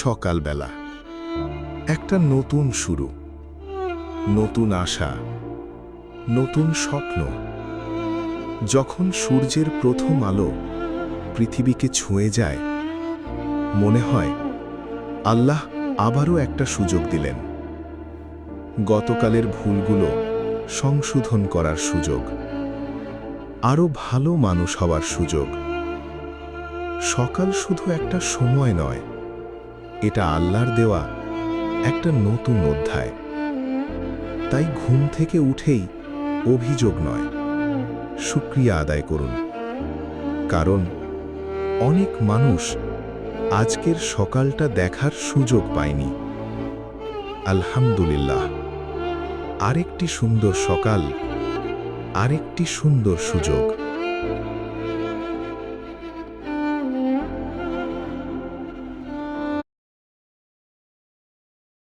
সকালবেলা একটা নতুন শুরু, নতুন আশা, নতুন স্বপ্ন। যখন সূর্যের প্রথম আলো পৃথিবীকে ছুঁয়ে যায়, মনে হয় আল্লাহ আবারও একটা সুযোগ দিলেন। গতকালের ভুলগুলো সংশোধন করার সুযোগ, আরও ভালো মানুষ হওয়ার সুযোগ। সকাল শুধু একটা সময় নয়, এটা আল্লাহর দেওয়া একটা নতুন অধ্যায়। তাই ঘুম থেকে উঠেই অভিযোগ নয়, শুকরিয়া আদায় করুন। কারণ অনেক মানুষ আজকের সকালটা দেখার সুযোগ পায়নি। আলহামদুলিল্লাহ, আরেকটি সুন্দর সকাল, আরেকটি সুন্দর সুযোগ।